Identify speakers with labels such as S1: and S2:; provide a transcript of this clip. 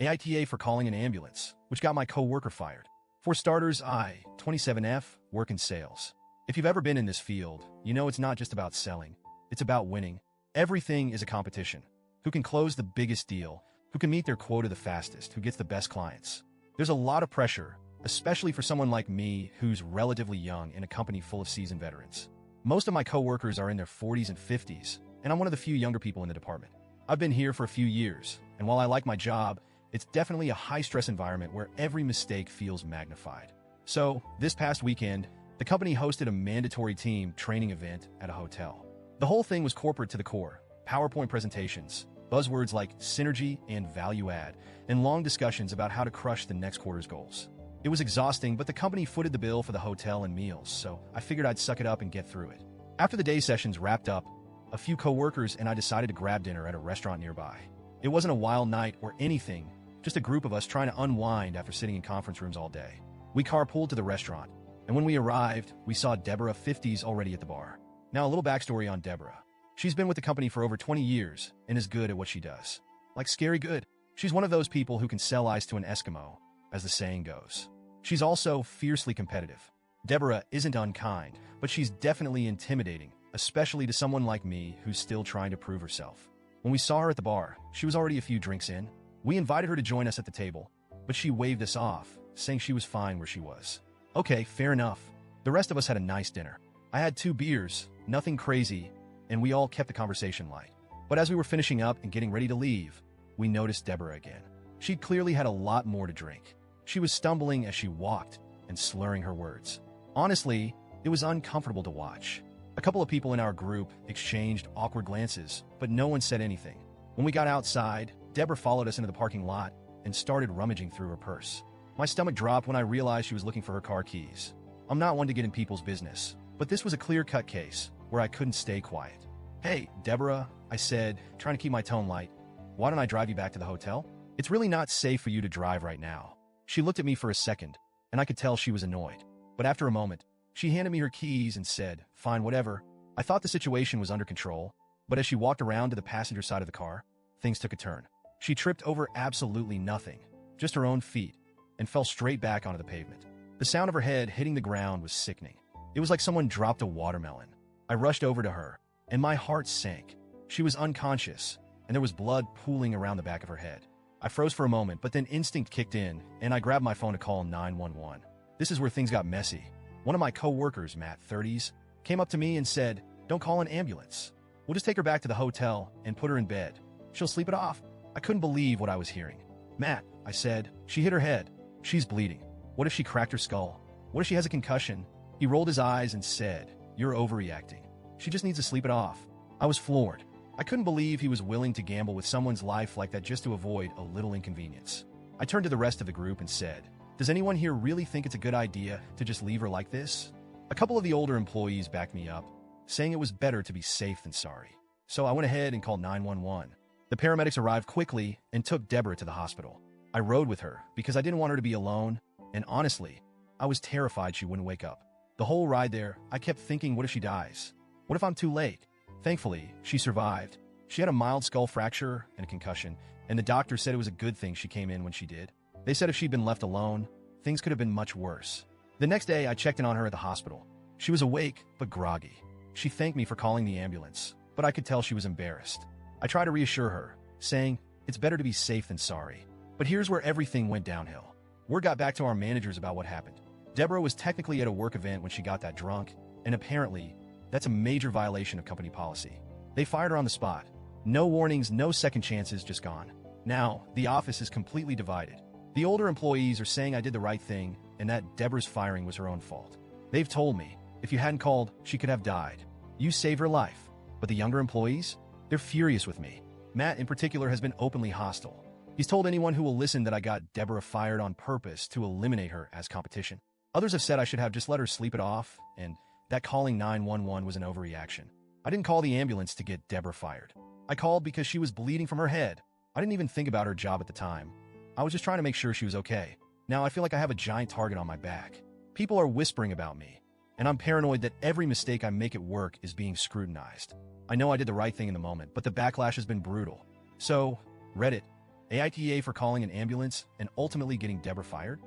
S1: AITA for calling an ambulance, which got my coworker fired. For starters, I, 27F, work in sales. If you've ever been in this field, you know it's not just about selling. It's about winning. Everything is a competition. Who can close the biggest deal? Who can meet their quota the fastest? Who gets the best clients? There's a lot of pressure, especially for someone like me who's relatively young in a company full of seasoned veterans. Most of my coworkers are in their 40s and 50s, and I'm one of the few younger people in the department. I've been here for a few years, and while I like my job, it's definitely a high-stress environment where every mistake feels magnified. So, this past weekend, the company hosted a mandatory team training event at a hotel. The whole thing was corporate to the core, PowerPoint presentations, buzzwords like synergy and value add, and long discussions about how to crush the next quarter's goals. It was exhausting, but the company footed the bill for the hotel and meals, so I figured I'd suck it up and get through it. After the day sessions wrapped up, a few coworkers and I decided to grab dinner at a restaurant nearby. It wasn't a wild night or anything, just a group of us trying to unwind after sitting in conference rooms all day. We carpooled to the restaurant, and when we arrived, we saw Deborah, 50s, already at the bar. Now, a little backstory on Deborah. She's been with the company for over 20 years and is good at what she does. Like scary good. She's one of those people who can sell ice to an Eskimo, as the saying goes. She's also fiercely competitive. Deborah isn't unkind, but she's definitely intimidating, especially to someone like me who's still trying to prove herself. When we saw her at the bar, she was already a few drinks in. We invited her to join us at the table, but she waved us off, saying she was fine where she was. Okay, fair enough. The rest of us had a nice dinner. I had 2 beers, nothing crazy, and we all kept the conversation light. But as we were finishing up and getting ready to leave, we noticed Deborah again. She'd clearly had a lot more to drink. She was stumbling as she walked and slurring her words. Honestly, it was uncomfortable to watch. A couple of people in our group exchanged awkward glances, but no one said anything. When we got outside, Deborah followed us into the parking lot and started rummaging through her purse. My stomach dropped when I realized she was looking for her car keys. I'm not one to get in people's business, but this was a clear-cut case where I couldn't stay quiet. Hey, Deborah, I said, trying to keep my tone light. Why don't I drive you back to the hotel? It's really not safe for you to drive right now. She looked at me for a second, and I could tell she was annoyed. But after a moment, she handed me her keys and said, fine, whatever. I thought the situation was under control, but as she walked around to the passenger side of the car, things took a turn. She tripped over absolutely nothing, just her own feet, and fell straight back onto the pavement. The sound of her head hitting the ground was sickening. It was like someone dropped a watermelon. I rushed over to her, and my heart sank. She was unconscious, and there was blood pooling around the back of her head. I froze for a moment, but then instinct kicked in, and I grabbed my phone to call 911. This is where things got messy. One of my co-workers, Matt, 30s, came up to me and said, "Don't call an ambulance. We'll just take her back to the hotel and put her in bed. She'll sleep it off." I couldn't believe what I was hearing. "Matt," I said, "she hit her head. She's bleeding. What if she cracked her skull? What if she has a concussion?" He rolled his eyes and said, "You're overreacting. She just needs to sleep it off." I was floored. I couldn't believe he was willing to gamble with someone's life like that just to avoid a little inconvenience. I turned to the rest of the group and said, "Does anyone here really think it's a good idea to just leave her like this?" A couple of the older employees backed me up, saying it was better to be safe than sorry. So I went ahead and called 911. The paramedics arrived quickly and took Deborah to the hospital. I rode with her because I didn't want her to be alone, and honestly, I was terrified she wouldn't wake up. The whole ride there, I kept thinking, what if she dies? What if I'm too late? Thankfully, she survived. She had a mild skull fracture and a concussion, and the doctor said it was a good thing she came in when she did. They said if she'd been left alone, things could have been much worse. The next day, I checked in on her at the hospital. She was awake, but groggy. She thanked me for calling the ambulance, but I could tell she was embarrassed. I tried to reassure her, saying, "It's better to be safe than sorry." But here's where everything went downhill. Word got back to our managers about what happened. Deborah was technically at a work event when she got that drunk, and apparently, that's a major violation of company policy. They fired her on the spot. No warnings, no second chances, just gone. Now, the office is completely divided. The older employees are saying I did the right thing and that Deborah's firing was her own fault. They've told me, if you hadn't called, she could have died. You saved her life. But the younger employees? They're furious with me. Matt, in particular, has been openly hostile. He's told anyone who will listen that I got Deborah fired on purpose to eliminate her as competition. Others have said I should have just let her sleep it off, and that calling 911 was an overreaction. I didn't call the ambulance to get Deborah fired. I called because she was bleeding from her head. I didn't even think about her job at the time. I was just trying to make sure she was okay. Now I feel like I have a giant target on my back. People are whispering about me, and I'm paranoid that every mistake I make at work is being scrutinized. I know I did the right thing in the moment, but the backlash has been brutal. So, Reddit, AITA for calling an ambulance and ultimately getting Deborah fired?